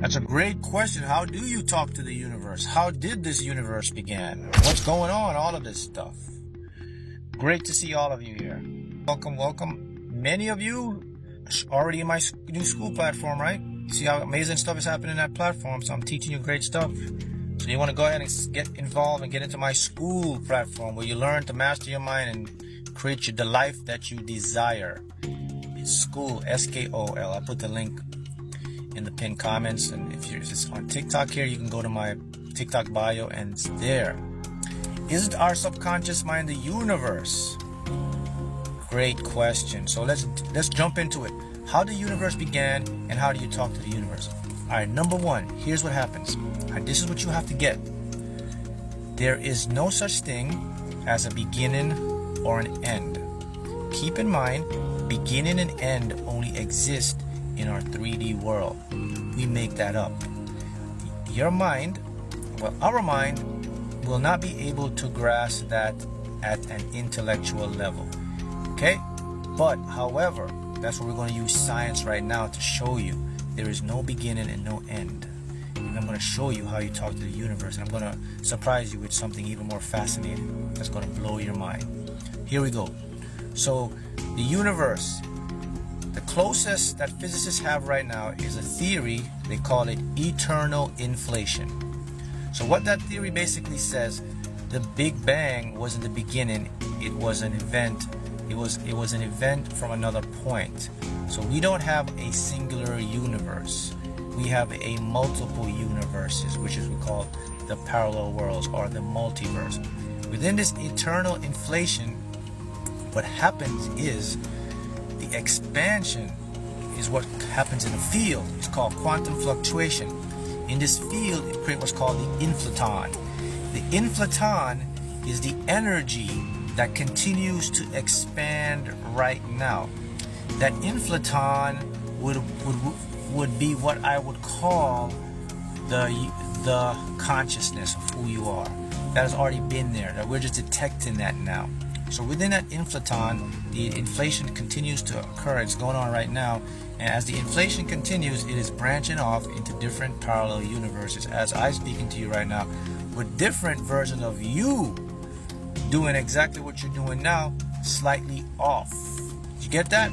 That's a great question. How do you talk to the universe? How did this universe begin? What's going on? All of this stuff. Great to see all of you here. Welcome, welcome. Many of you already in my new school platform, right? See how amazing stuff is happening in that platform. So I'm teaching you great stuff. So you want to go ahead and get involved and get into my school platform where you learn to master your mind and create the life that you desire. It's school, S-K-O-L. I put the link in the pinned comments, and if you're just on TikTok here, you can go to my TikTok bio and it's there. Isn't our subconscious mind the universe? Great question. So let's jump into it. How the universe began and how do you talk to the universe? All right, number one, here's what happens. All right, this is what you have to get. There is no such thing as a beginning or an end. Keep in mind, beginning and end only exist in our 3D world. We make that up. Your mind, well, our mind will not be able to grasp that at an intellectual level. Okay? But, however, that's what we're going to use science right now to show you. There is no beginning and no end. And I'm going to show you how you talk to the universe. And I'm going to surprise you with something even more fascinating that's going to blow your mind. Here we go. So, the universe, the closest that physicists have right now is a theory. They call it eternal inflation. So what that theory basically says, the Big Bang wasn't the beginning. It was an event. It was an event from another point. So we don't have a singular universe. We have a multiple universes, which is we call the parallel worlds or the multiverse. Within this eternal inflation, what happens is the expansion is what happens in the field. It's called quantum fluctuation. In this field, it creates what's called the inflaton. The inflaton is the energy that continues to expand right now. That inflaton would be what I would call the consciousness of who you are. That has already been there. That we're just detecting that now. So within that inflaton, the inflation continues to occur. It's going on right now. And as the inflation continues, it is branching off into different parallel universes. As I'm speaking to you right now, with different versions of you doing exactly what you're doing now, slightly off. Did you get that?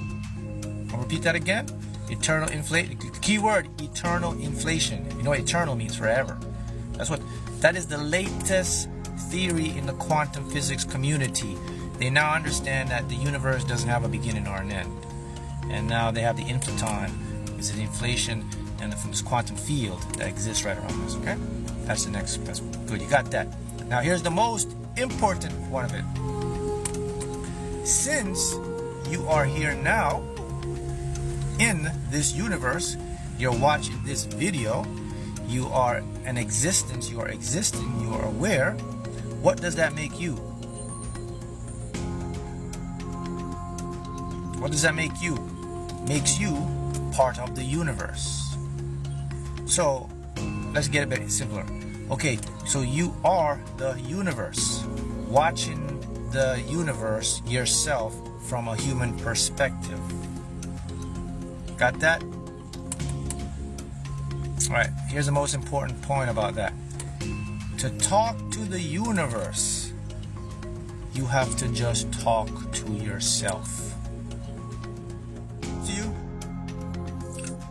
I'll repeat that again. Eternal inflation. The key word, eternal inflation. You know what eternal means? Forever. That is the latest theory in the quantum physics community. They now understand that the universe doesn't have a beginning or an end. And now they have the inflaton, is the inflation and from this quantum field that exists right around us, okay? That's good, you got that. Now here's the most important one of it. Since you are here now in this universe, you're watching this video, you are an existence, you are existing, you are aware, what does that make you? What does that make you? Makes you part of the universe. So let's get a bit simpler. Okay, so you are the universe, watching the universe yourself from a human perspective. Got that? Alright, here's the most important point about that. To talk to the universe, you have to just talk to yourself.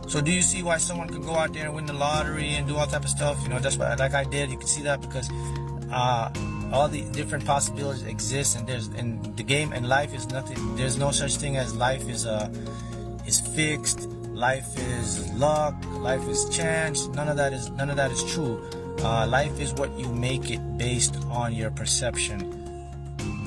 So do you see why someone could go out there and win the lottery and do all type of stuff? You know, that's what, like I did. You can see that because all the different possibilities exist, and the game and life is nothing. There's no such thing as life is fixed. Life is luck. Life is chance. None of that is true. Life is what you make it based on your perception.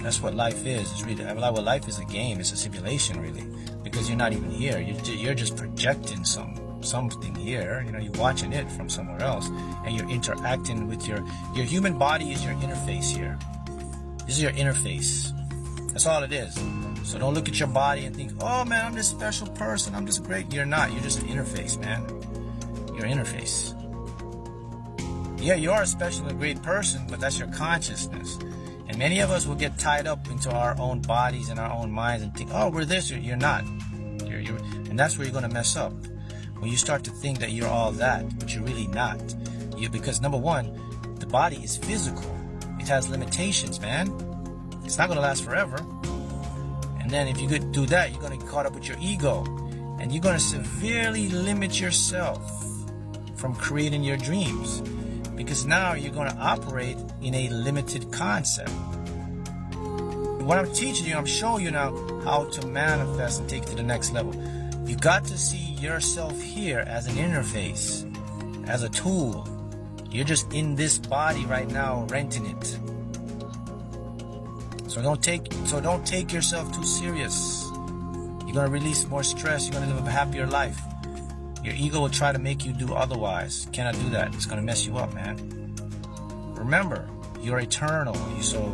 That's what life is. It's really, well, life is a game. It's a simulation, really, because you're not even here. You're just projecting something here. You know, you're watching it from somewhere else, and you're interacting with your human body is your interface here. This is your interface. That's all it is. So don't look at your body and think, oh man, I'm this special person. I'm just great. You're not. You're just an interface, man. You're an interface. Yeah, you are a special and great person, but that's your consciousness. And many of us will get tied up into our own bodies and our own minds and think, oh, we're this. You're not. And that's where you're going to mess up. when you start to think that you're all that, but you're really not. Because number one, the body is physical. It has limitations, man. It's not going to last forever. And then if you could do that, you're going to get caught up with your ego. And you're going to severely limit yourself from creating your dreams. Because now you're going to operate in a limited concept. What I'm teaching you, I'm showing you now how to manifest and take it to the next level. You got to see yourself here as an interface, as a tool. You're just in this body right now, renting it. So don't take yourself too serious. You're gonna release more stress. You're gonna live a happier life. Your ego will try to make you do otherwise. Cannot do that. It's gonna mess you up, man. Remember, you're eternal. So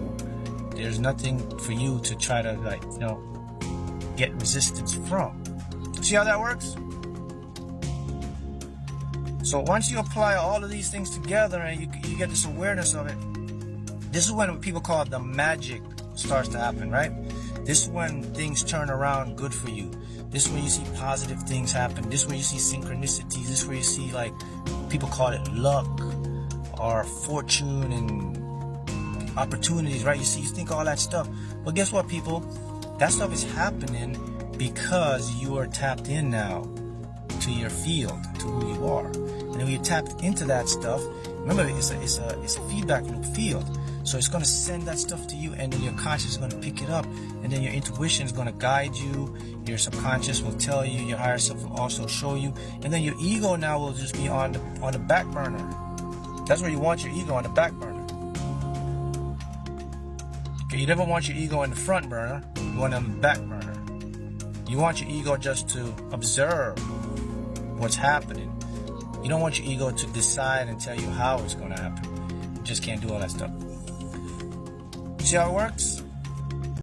there's nothing for you to try to get resistance from. See how that works? So once you apply all of these things together and you get this awareness of it, this is when people call it the magic starts to happen, right? This is when things turn around good for you. This is when you see positive things happen. This is when you see synchronicities. This is where you see, like, people call it luck or fortune and opportunities, right? You think all that stuff. But guess what, people? That stuff is happening because you are tapped in now to your field, to who you are. And when you tap into that stuff, remember, it's a feedback loop field. So it's going to send that stuff to you, and then your conscious is going to pick it up, and then your intuition is going to guide you. Your subconscious will tell you. Your higher self will also show you, and then your ego now will just be on the back burner. That's where you want your ego, on the back burner. Okay, you never want your ego in the front burner. You want it on the back burner. You want your ego just to observe what's happening. You don't want your ego to decide and tell you how it's going to happen. You just can't do all that stuff. See how it works?